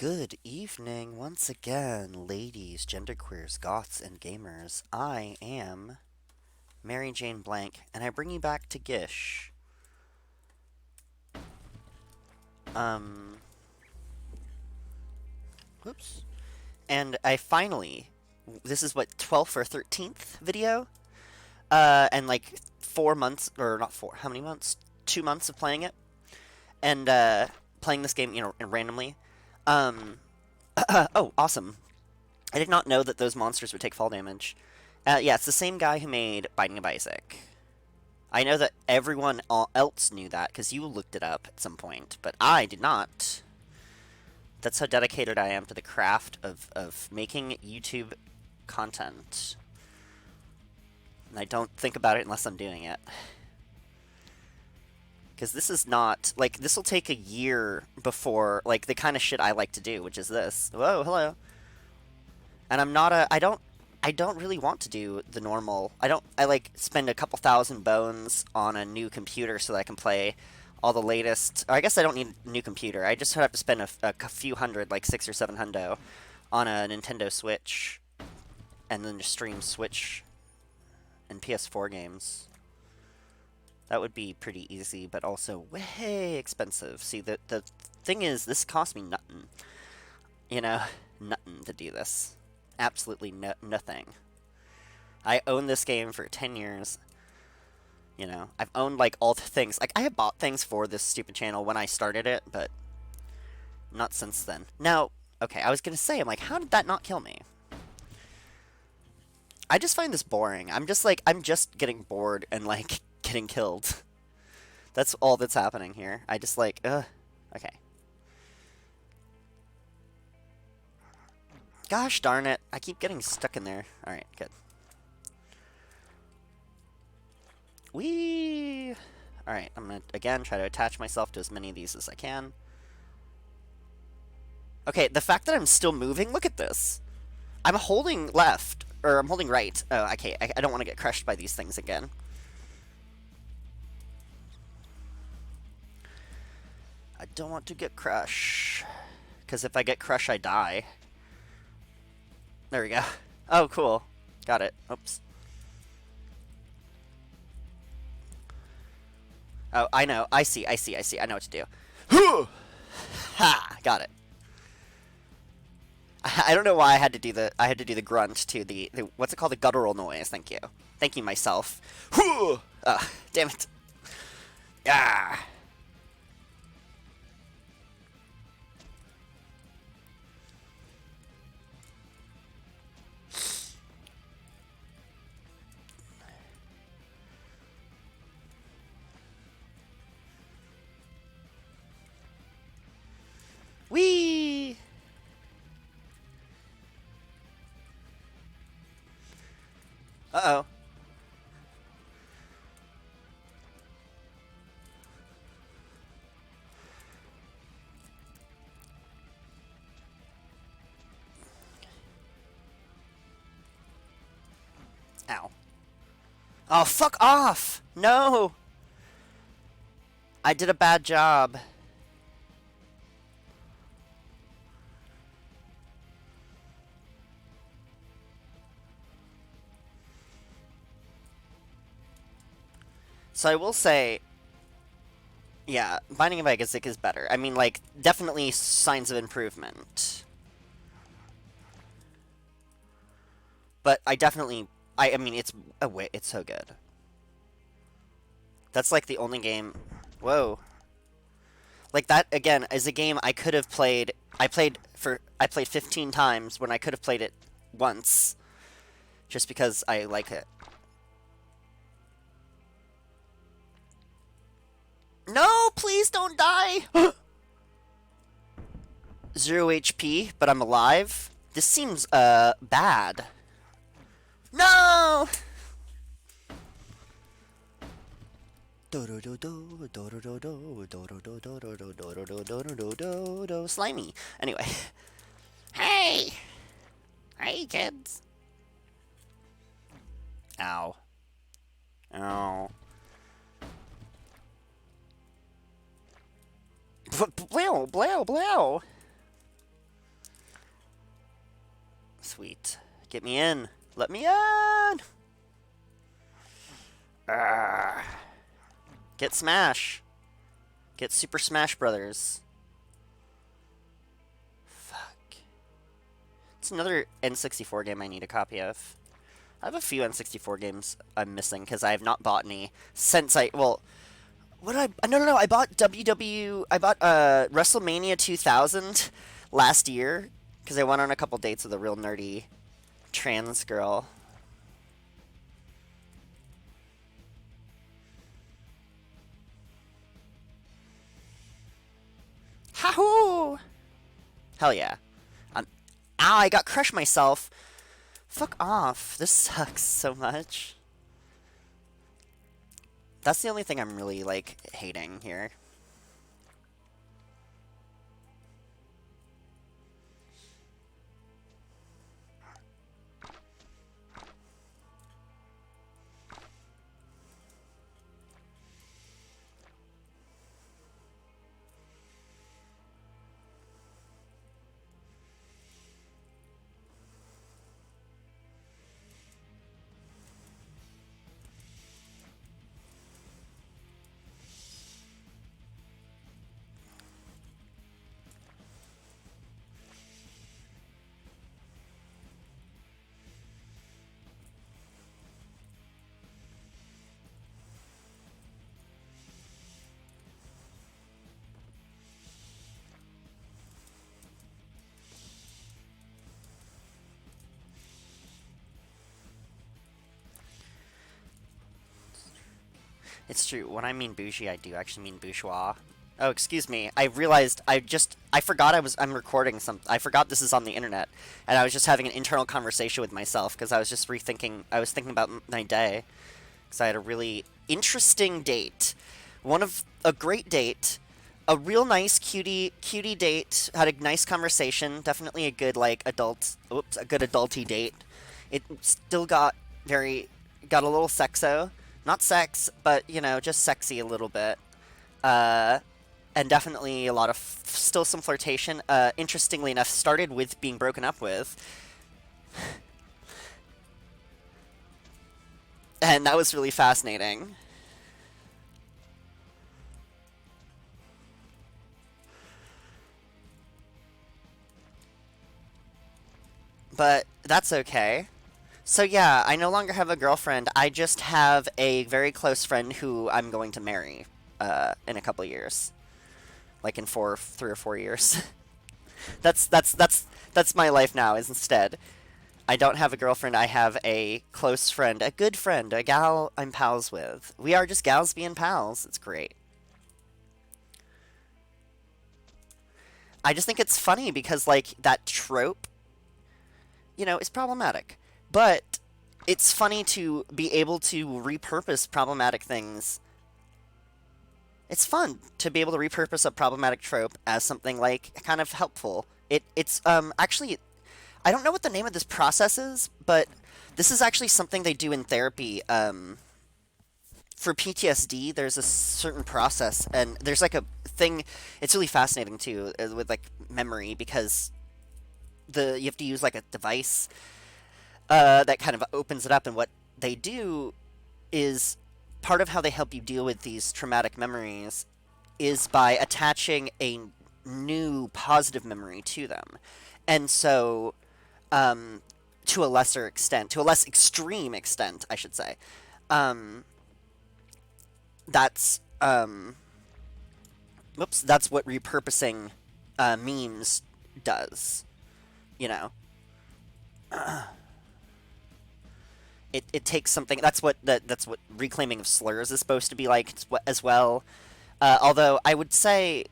Good evening once again, ladies, genderqueers, goths, and gamers. I am Mary Jane Blank, and I bring you back to Gish. Um, whoops. And I finally, this is what, 12th or 13th video? And like 4 months, or not four, how many months? 2 months of playing it. And, playing this game, randomly. Um, oh, awesome. I did not know that those monsters would take fall damage. Yeah, it's the same guy who made Binding of Isaac. I know that everyone else knew that because you looked it up at some point, but I did not. That's how dedicated I am to the craft of making YouTube content. And I don't think about it unless I'm doing it. Because this is not, like, this will take a year before, like, the kind of shit I like to do, which is this. Whoa, hello. And I don't really want to do the normal. I like spend a couple thousand bones on a new computer so that I can play all the latest. Or I guess I don't need a new computer. I just have to spend a few hundred, like 6 or 7 hundo, on a Nintendo Switch, and then just stream Switch and PS4 games. That would be pretty easy, but also way expensive. See, the thing is, this cost me nothing. Nothing to do this. Absolutely nothing. I owned this game for 10 years. I've owned, like, all the things. Like, I have bought things for this stupid channel when I started it, but not since then. Now, okay, I was gonna say, I'm like, how did that not kill me? I just find this boring. I'm just getting bored and, like, getting killed. That's all that's happening here. I just, like, okay. Gosh darn it. I keep getting stuck in there. Alright, good. Whee! Alright, I'm gonna, again, try to attach myself to as many of these as I can. Okay, the fact that I'm still moving, look at this. I'm holding left, or I'm holding right. Oh, okay, I don't want to get crushed by these things again. I don't want to get crushed. Because if I get crushed, I die. There we go. Oh, cool. Got it. Oops. Oh, I know. I see. I know what to do. Ha! Got it. I don't know why I had to do the grunt to the what's it called, the guttural noise. Thank you. Thank you myself. Oh, damn it. Ah. Whee! Uh-oh. Ow. Oh, fuck off! No! I did a bad job. So I will say, yeah, Binding of Isaac is better. I mean, like, definitely signs of improvement. But I mean, it's so good. That's like the only game. Whoa. Like that again is a game I could have played. I played 15 times when I could have played it once, just because I like it. No, please don't die. 0 HP, but I'm alive. This seems bad. No. Slimy. Anyway. Hey! Hey, kids. Ow. Ow. Blow, blow, blow. Sweet. Get me in. Let me in! Arrgh. Get Smash. Get Super Smash Brothers. Fuck. It's another N64 game I need a copy of. I have a few N64 games I'm missing because I have not bought any since well, what did I? No, I bought I bought WrestleMania 2000 last year because I went on a couple dates with a real nerdy trans girl. Hahoo! Hell yeah. Ow, I got crushed myself. Fuck off. This sucks so much. That's the only thing I'm really, like, hating here. It's true. When I mean bougie, I do actually mean bourgeois. Oh, excuse me. I realized I forgot I'm recording some. I forgot this is on the internet, and I was just having an internal conversation with myself because I was just rethinking. I was thinking about my day because I had a really interesting date. A great date, a real nice cutie date. Had a nice conversation. Definitely a good like a good adulty date. It still got got a little sexo. Not sex, but, you know, just sexy a little bit. And definitely a lot of, still some flirtation. Interestingly enough, started with being broken up with. And that was really fascinating. But that's okay. So yeah, I no longer have a girlfriend. I just have a very close friend who I'm going to marry in a couple years, like in 3 or 4 years. That's my life now. Is instead, I don't have a girlfriend. I have a close friend, a good friend, a gal I'm pals with. We are just gals being pals. It's great. I just think it's funny because like that trope, you know, is problematic. But it's funny to be able to repurpose problematic things. It's fun to be able to repurpose a problematic trope as something like kind of helpful. It's actually I don't know what the name of this process is, but this is actually something they do in therapy. For PTSD, there's a certain process, and there's like a thing. It's really fascinating too with like memory because you have to use like a device that kind of opens it up. And what they do is part of how they help you deal with these traumatic memories is by attaching a new positive memory to them. And so, to a lesser extent, to a less extreme extent, I should say, that's that's what repurposing memes does. You know, it takes something. That's what reclaiming of slurs is supposed to be like as well. Although I would say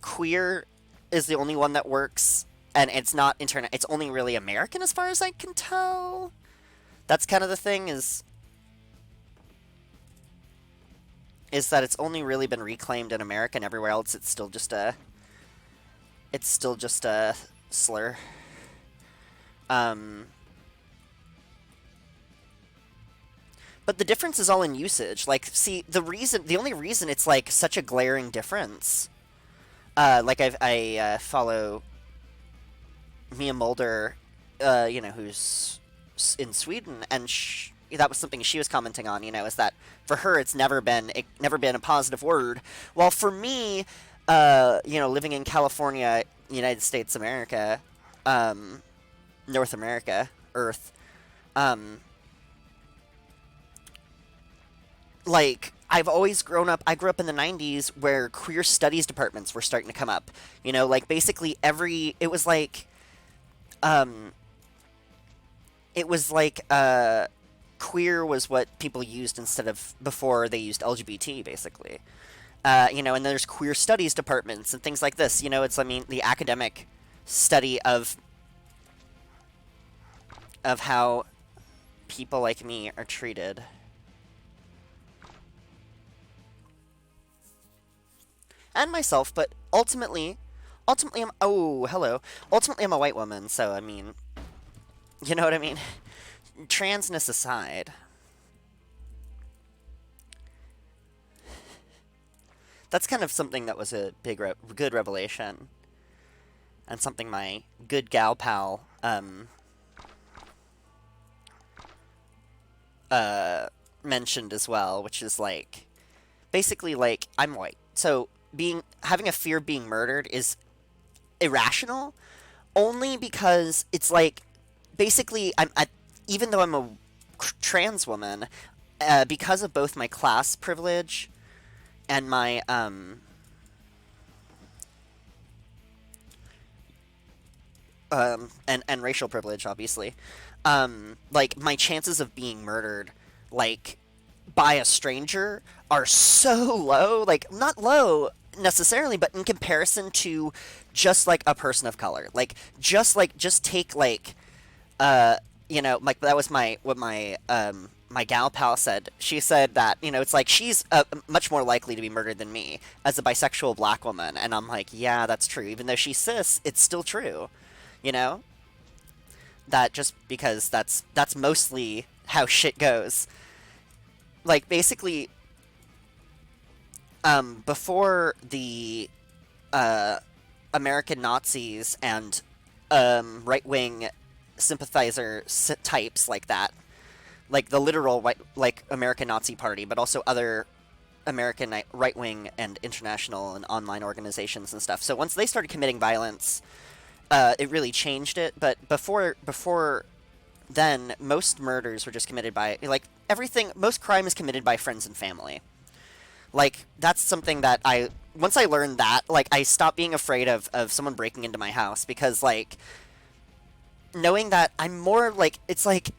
queer is the only one that works, and it's not internet. It's only really American as far as I can tell. That's kind of the thing is that it's only really been reclaimed in America, and everywhere else it's still just a slur. But the difference is all in usage. Like, see, the only reason it's like such a glaring difference. Like I follow Mia Mulder who's in Sweden, and that was something she was commenting on. Is that for her it's never been a positive word. While for me, living in California, United States, America, North America, Earth, um, like I've always grown up. I grew up in the '90s where queer studies departments were starting to come up. Like basically um, it was like queer was what people used instead of before they used LGBT, basically. And then there's queer studies departments and things like this. It's the academic study of how people like me are treated. And myself, but ultimately hello. Ultimately I'm a white woman, so you know what I mean? Transness aside, that's kind of something that was a good revelation, and something my good gal pal mentioned as well, which is like basically like I'm white, so having a fear of being murdered is irrational, only because it's like basically even though I'm a trans woman, because of both my class privilege and my and racial privilege, obviously, like my chances of being murdered, like by a stranger, are so low. Like not low necessarily, but in comparison to just like a person of color, just take like like that was what my gal pal said. She said that it's like she's much more likely to be murdered than me as a bisexual black woman, and I'm like, yeah, that's true. Even though she's cis, it's still true. You know that just because that's mostly how shit goes. Like basically, before the American Nazis and right wing sympathizer types like that, like the literal like American Nazi Party, but also other American right wing and international and online organizations and stuff. So once they started committing violence, it really changed it. But before then, most murders were just committed by most crime is committed by friends and family. Like that's something that once I learned that, like I stopped being afraid of someone breaking into my house, because like knowing that I'm more like, it's like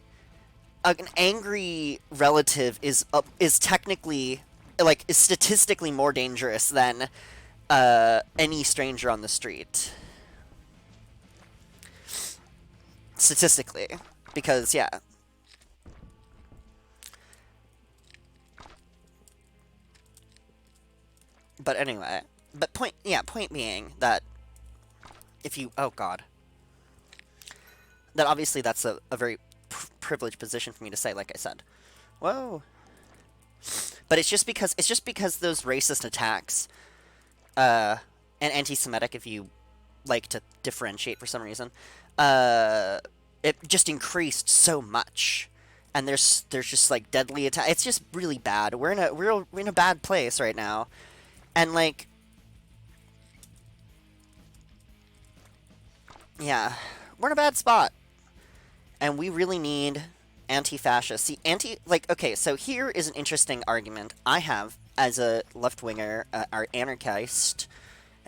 an angry relative is technically, like, is statistically more dangerous than any stranger on the street. Statistically. Because, yeah. But anyway. Point being that if you, oh god. That obviously that's a very privileged position for me to say, like I said. Whoa. But it's just because those racist attacks, and anti-Semitic, if you like to differentiate for some reason, it just increased so much, and there's just like deadly attack. It's just really bad. We're in a bad place right now, and like, yeah, we're in a bad spot, and we really need anti-fascist. See, okay, so here is an interesting argument I have as a left-winger, or an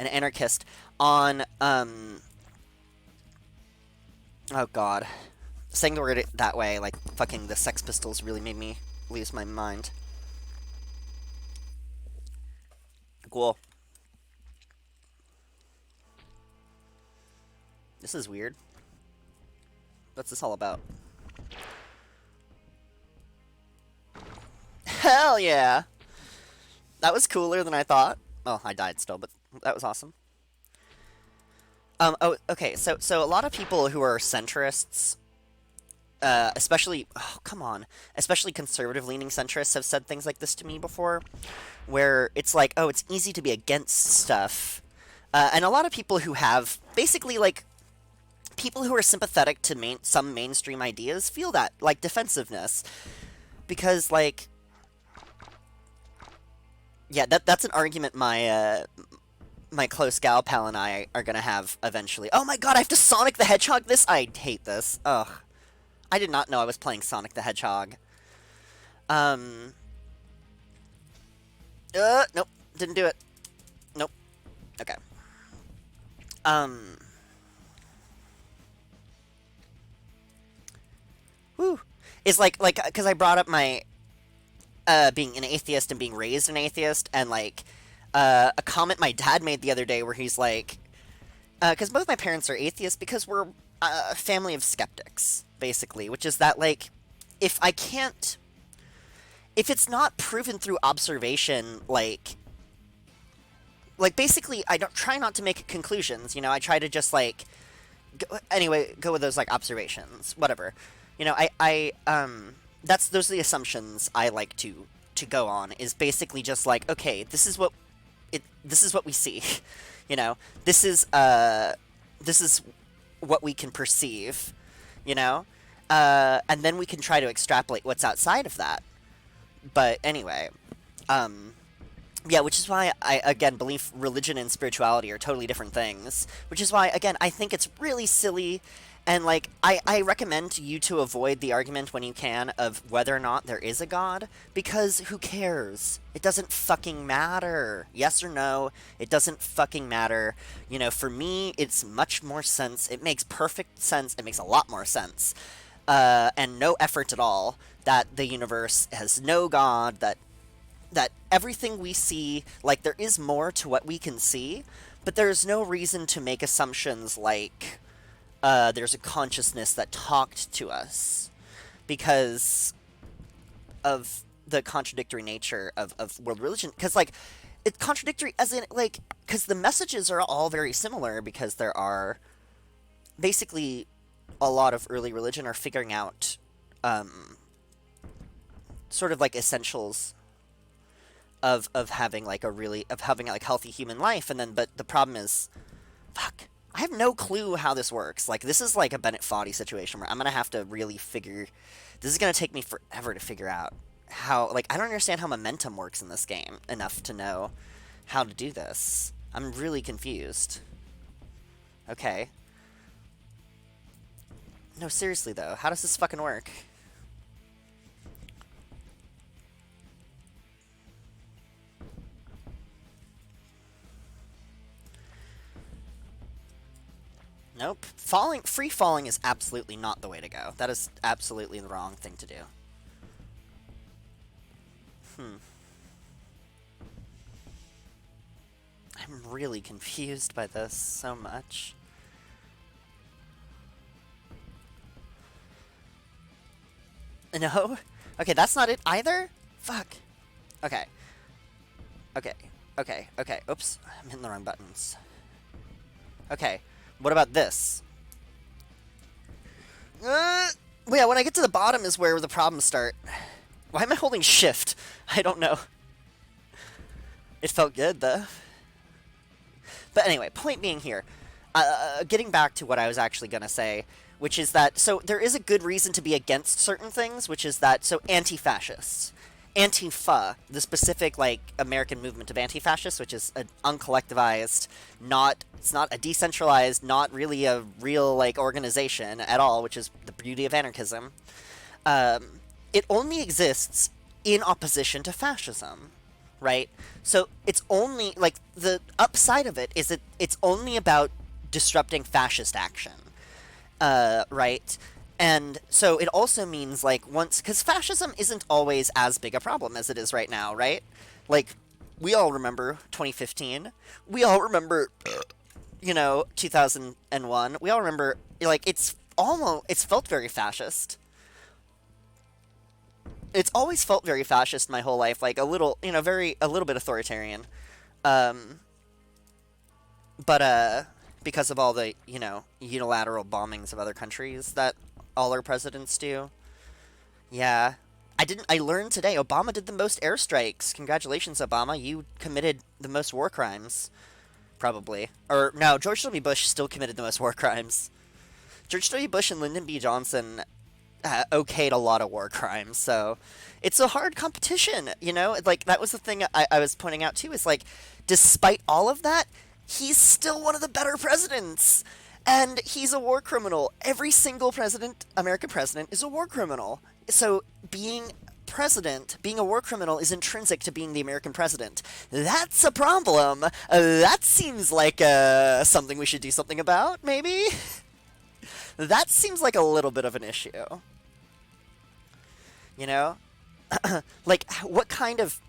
anarchist, on, oh god. Saying the word that way, like, fucking the Sex Pistols really made me lose my mind. Cool. This is weird. What's this all about? Hell yeah! That was cooler than I thought. Oh, I died still, but that was awesome. Oh, okay, so a lot of people who are centrists, especially, oh, come on, especially conservative-leaning centrists have said things like this to me before, where it's like, oh, it's easy to be against stuff. And a lot of people who have, basically, like, people who are sympathetic to some mainstream ideas feel that, like, defensiveness. Because, like, yeah, that's an argument my close gal pal and I are gonna have eventually. Oh my god, I have to Sonic the Hedgehog this? I hate this. Ugh. I did not know I was playing Sonic the Hedgehog. Um. Nope. Didn't do it. Nope. Okay. Um. Whew. It's like, because I brought up my, being an atheist and being raised an atheist, and, like, a comment my dad made the other day where he's like, because both my parents are atheists because we're a family of skeptics, basically, which is that, like, if I can't, if it's not proven through observation, like basically, I don't try not to make conclusions, you know, I try to just, like, go with those, like, observations, whatever. You know, those are the assumptions I like to go on, is basically just like, okay, this is what we see, you know, this is what we can perceive, you know, and then we can try to extrapolate what's outside of that. But anyway, yeah, which is why I, again, believe religion and spirituality are totally different things, which is why, again, I think it's really silly. And, like, I recommend you to avoid the argument when you can of whether or not there is a God, because who cares? It doesn't fucking matter. Yes or no, it doesn't fucking matter. You know, for me, it's much more sense. It makes perfect sense. It makes a lot more sense. And no effort at all, that the universe has no God, that everything we see, like, there is more to what we can see, but there's no reason to make assumptions like, there's a consciousness that talked to us, because of the contradictory nature of world religion. Because, like, it's contradictory as in, like, because the messages are all very similar, because there are basically a lot of early religion are figuring out sort of like essentials of having like healthy human life. And then, but the problem is, fuck, I have no clue how this works. Like, this is like a Bennett Foddy situation where I'm gonna have to really figure. This is gonna take me forever to figure out how. Like, I don't understand how momentum works in this game enough to know how to do this. I'm really confused. Okay. No, seriously though, how does this fucking work? Nope. Free falling is absolutely not the way to go. That is absolutely the wrong thing to do. I'm really confused by this so much. No? Okay, that's not it either? Fuck. Okay. Okay. Okay. Okay. Oops. I'm hitting the wrong buttons. Okay. What about this? Yeah, when I get to the bottom is where the problems start. Why am I holding shift? I don't know. It felt good, though. But anyway, point being here. Getting back to what I was actually going to say, which is that, so there is a good reason to be against certain things, which is that, so anti-fascists. Antifa, the specific, like, American movement of anti-fascists, which is an uncollectivized, it's not a decentralized, not really a real, like, organization at all, which is the beauty of anarchism. It only exists in opposition to fascism, right? So it's only, like, the upside of it is that it's only about disrupting fascist action, right? And so it also means, like, because fascism isn't always as big a problem as it is right now, right? Like, we all remember 2015. We all remember, 2001. We all remember, like, it's felt very fascist. It's always felt very fascist my whole life, like, a little bit authoritarian. But because of all the, unilateral bombings of other countries that all our presidents do. Yeah. I learned today, Obama did the most airstrikes. Congratulations, Obama. You committed the most war crimes. Probably. Or, no, George W. Bush still committed the most war crimes. George W. Bush and Lyndon B. Johnson okayed a lot of war crimes, so it's a hard competition, you know? Like, that was the thing I was pointing out too, is like, despite all of that, he's still one of the better presidents. And he's a war criminal. Every single president, American president, is a war criminal. So being president, being a war criminal, is intrinsic to being the American president. That's a problem. That seems like something we should do something about, maybe? That seems like a little bit of an issue. You know? Like, what kind of...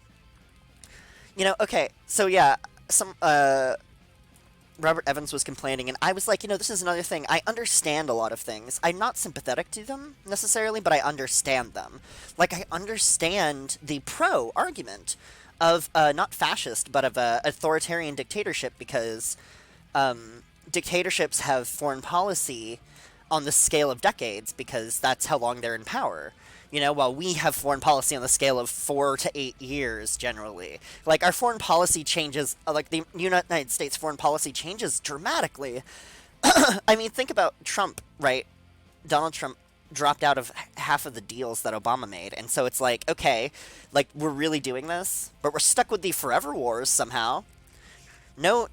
You know, okay, so yeah, Robert Evans was complaining, and I was like, you know, this is another thing. I understand a lot of things. I'm not sympathetic to them, necessarily, but I understand them. Like, I understand the pro-argument of, not fascist, but of authoritarian dictatorship, because dictatorships have foreign policy on the scale of decades, because that's how long they're in power. You know, while we have foreign policy on the scale of 4 to 8 years, generally. Like, our foreign policy changes, like, the United States foreign policy changes dramatically. I mean, think about Trump, right? Donald Trump dropped out of half of the deals that Obama made, and so it's like, okay, like, we're really doing this, but we're stuck with the forever wars somehow. No,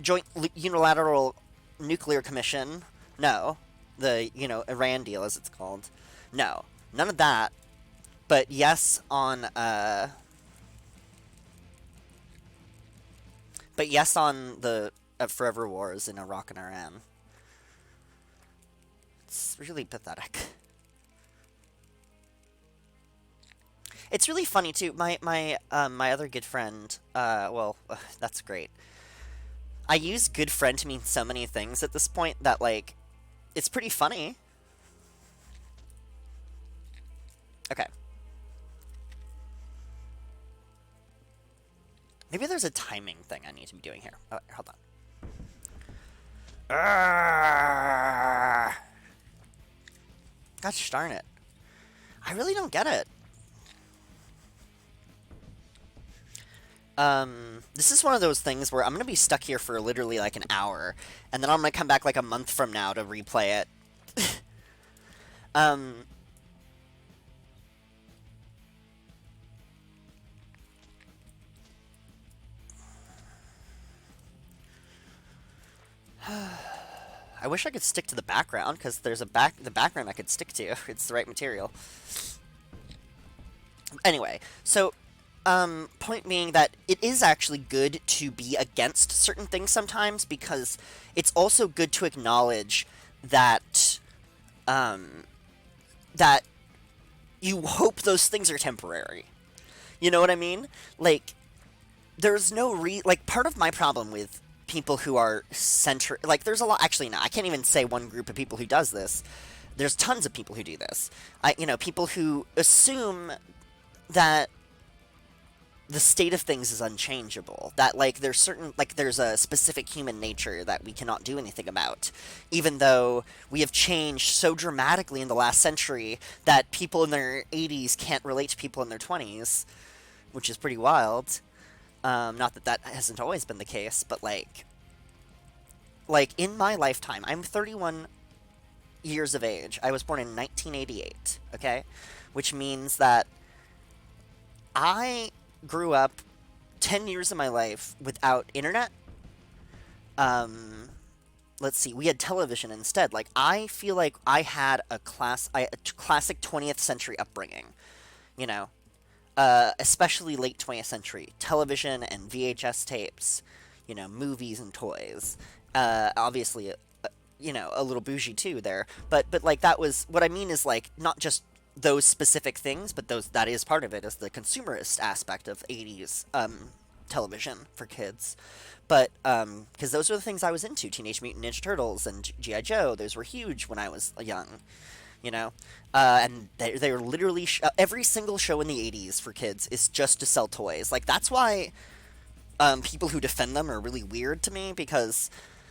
joint unilateral nuclear commission. No. The, you know, Iran deal, as it's called. No. None of that. But yes on, But yes on the forever wars in Iraq and Iran. It's really pathetic. It's really funny, too. My other good friend, well, that's great. I use good friend to mean so many things at this point that, like, it's pretty funny. Okay. Maybe there's a timing thing I need to be doing here. Oh, hold on. Gosh darn it. I really don't get it. This is one of those things where I'm gonna be stuck here for literally like an hour, and then I'm gonna come back like a month from now to replay it. I wish I could stick to the background, because there's the background I could stick to. It's the right material. Anyway, so, point being that it is actually good to be against certain things sometimes, because it's also good to acknowledge that, that you hope those things are temporary. You know what I mean? Like, there's no like, part of my problem with people who are like, there's a lot, actually, no, I can't even say one group of people who does this. There's tons of people who do this. You know, people who assume that the state of things is unchangeable. That, like, there's a specific human nature that we cannot do anything about. Even though we have changed so dramatically in the last century that people in their 80s can't relate to people in their 20s, which is pretty wild. Not that that hasn't always been the case, but, like, in my lifetime, I'm 31 years of age. I was born in 1988, okay? Which means that I grew up 10 years of my life without internet. Let's see, we had television instead. Like, I feel like I had a classic 20th century upbringing, you know? Especially late 20th century. Television and VHS tapes, you know, movies and toys. Obviously, you know, a little bougie too there. But like, that was, what I mean is, like, not just those specific things, but that is part of it, is the consumerist aspect of 80s, television for kids. But, because those were the things I was into. Teenage Mutant Ninja Turtles and G.I. Joe, those were huge when I was young. You know? And they were literally... every single show in the 80s for kids is just to sell toys. Like, that's why people who defend them are really weird to me, because,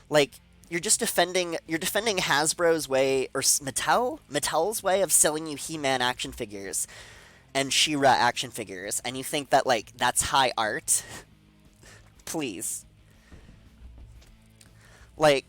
like, you're defending Hasbro's way, or Mattel's way of selling you He-Man action figures and She-Ra action figures, and you think that, like, that's high art? Please. Like,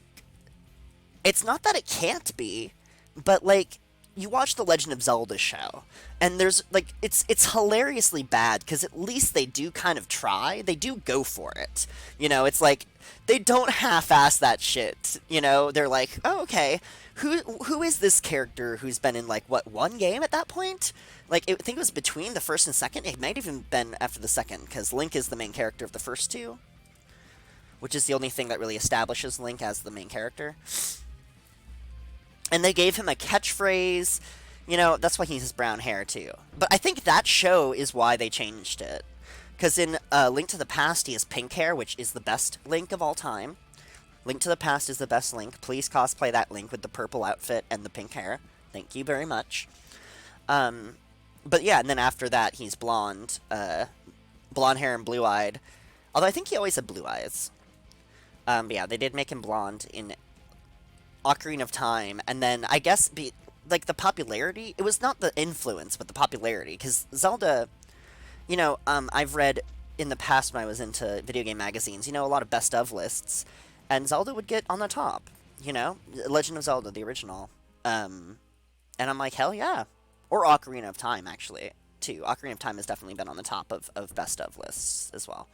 It's not that it can't be, but like you watch the Legend of Zelda show, and there's like it's hilariously bad because at least they do kind of try. They do go for it. It's like they don't half-ass that shit. They're like, oh, okay, who is this character who's been in like what one game at that point? Like I think it was between the first and second. It might even been after the second because Link is the main character of the first two, which is the only thing that really establishes Link as the main character. And they gave him a catchphrase. That's why he has brown hair, too. But I think that show is why they changed it. Because in Link to the Past, he has pink hair, which is the best Link of all time. Link to the Past is the best Link. Please cosplay that Link with the purple outfit and the pink hair. Thank you very much. But yeah, and then after that, he's blonde. Blonde hair and blue-eyed. Although I think he always had blue eyes. But yeah, they did make him blonde in Ocarina of Time, and then I guess like the popularity, it was not the influence, but the popularity, because Zelda, I've read in the past when I was into video game magazines, a lot of best of lists, and Zelda would get on the top, Legend of Zelda, the original, and I'm like, hell yeah, or Ocarina of Time, actually, too. Ocarina of Time has definitely been on the top of best of lists as well,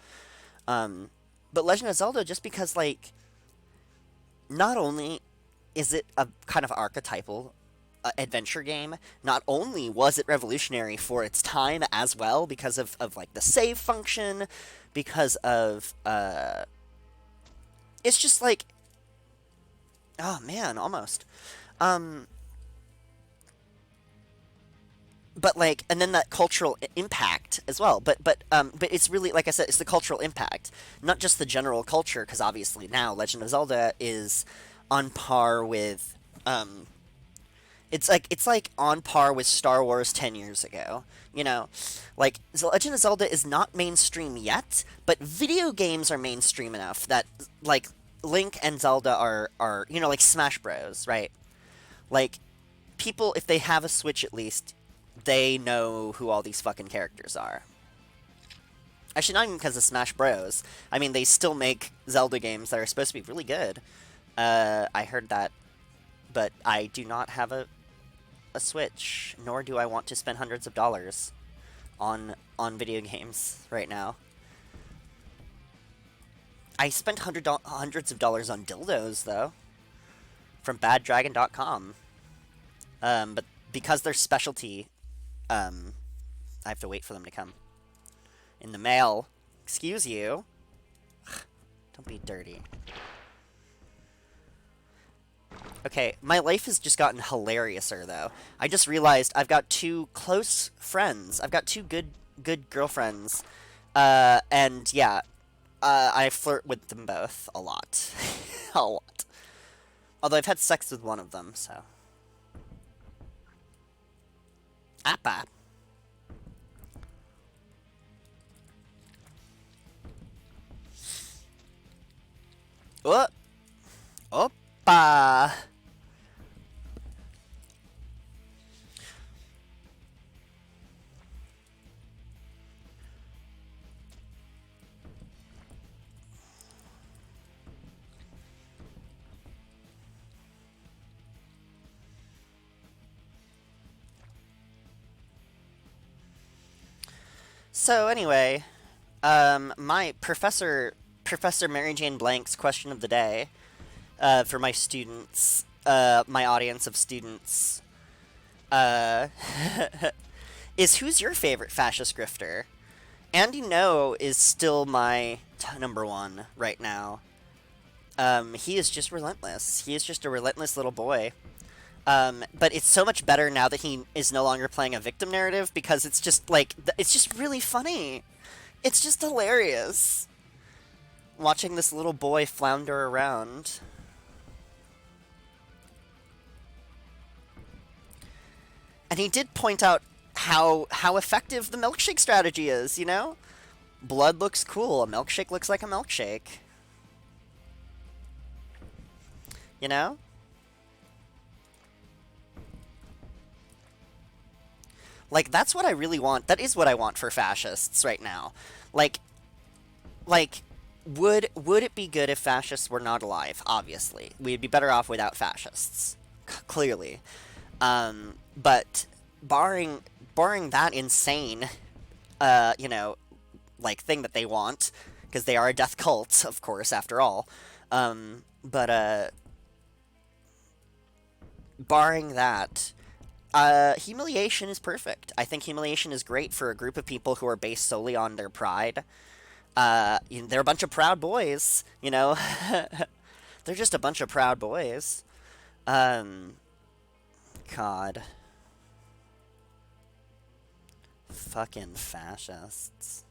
but Legend of Zelda, just because, like, not only is it a kind of archetypal adventure game, not only was it revolutionary for its time as well, because of like, the save function, because of, it's just, like, oh, man, almost. But, like, and then that cultural impact as well. But it's really, like I said, it's the cultural impact, not just the general culture, because obviously now Legend of Zelda is on par with, it's like on par with Star Wars 10 years ago. Like, Legend of Zelda is not mainstream yet, but video games are mainstream enough that, like, Link and Zelda are like Smash Bros, right? Like, people, if they have a Switch at least, they know who all these fucking characters are. Actually, not even because of Smash Bros. I mean, they still make Zelda games that are supposed to be really good. I heard that, but I do not have a Switch, nor do I want to spend hundreds of dollars on video games right now. I spent hundreds of dollars on dildos, though, from baddragon.com. But because they're specialty, I have to wait for them to come in the mail. Excuse you. Don't be dirty. Okay, my life has just gotten hilariouser, though. I just realized I've got two close friends. I've got two good girlfriends. And yeah, I flirt with them both a lot. A lot. Although I've had sex with one of them, so. Appa. Oh. Oppa. So anyway, my Professor Mary Jane Blank's question of the day, for my students, my audience of students, is who's your favorite fascist grifter? Andy No is still my number one right now. He is just relentless. He is just a relentless little boy. But it's so much better now that he is no longer playing a victim narrative, because it's just, like, it's just really funny. It's just hilarious. Watching this little boy flounder around. And he did point out how effective the milkshake strategy is, Blood looks cool, a milkshake looks like a milkshake. Like, that's what I really want. That is what I want for fascists right now. Like, Would it be good if fascists were not alive? Obviously, we'd be better off without fascists, clearly. But barring that insane, you know, like thing that they want, because they are a death cult, of course, after all. But barring that, humiliation is perfect. I think humiliation is great for a group of people who are based solely on their pride. They're a bunch of proud boys, you know? They're just a bunch of proud boys. Um, God. Fucking fascists.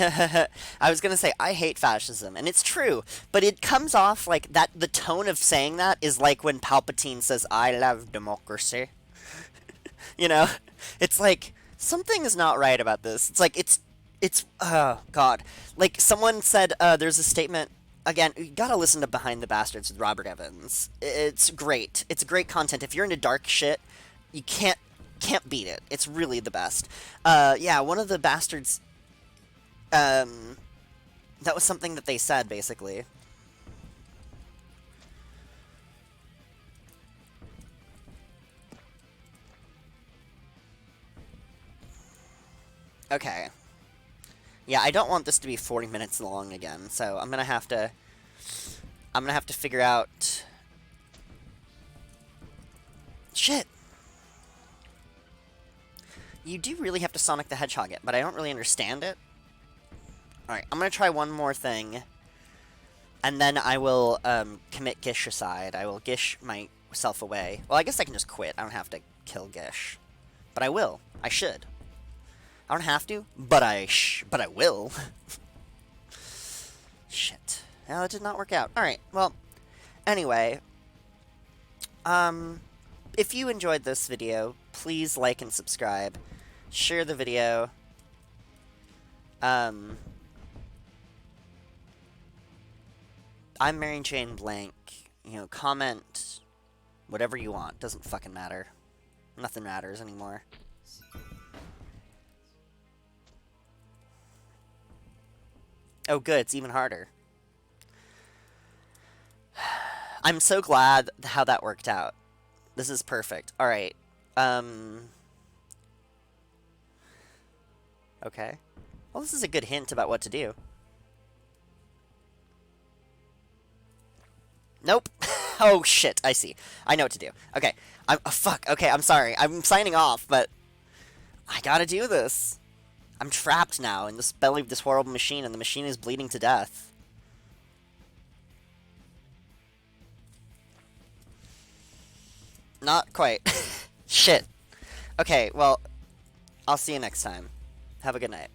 I was gonna say I hate fascism, and it's true, but it comes off like that. The tone of saying that is like when Palpatine says, "I love democracy." You know, it's like something is not right about this. It's like it's oh god, like someone said. There's a statement. Again, you gotta listen to Behind the Bastards with Robert Evans. It's great. It's great content. If you're into dark shit, you can't beat it. It's really the best. Yeah, one of the bastards. That was something that they said basically. Okay. Yeah, I don't want this to be 40 minutes long again, so I'm gonna have to figure out. Shit. You do really have to Sonic the Hedgehog it, but I don't really understand it. Alright, I'm gonna try one more thing, and then I will commit Gish aside. I will Gish myself away. Well, I guess I can just quit. I don't have to kill Gish. But I will. I should. I don't have to, but I will. Shit. Well, it did not work out. Alright, well, anyway. If you enjoyed this video, please like and subscribe. Share the video. I'm Mary Jane Blank. You know, comment whatever you want. Doesn't fucking matter. Nothing matters anymore. Oh, good. It's even harder. I'm so glad how that worked out. This is perfect. Alright. Okay. Well, this is a good hint about what to do. Nope. Oh, shit. I see. I know what to do. Okay. Fuck. Okay, I'm sorry. I'm signing off, but I gotta do this. I'm trapped now in this belly of this horrible machine, and the machine is bleeding to death. Not quite. Shit. Okay, well, I'll see you next time. Have a good night.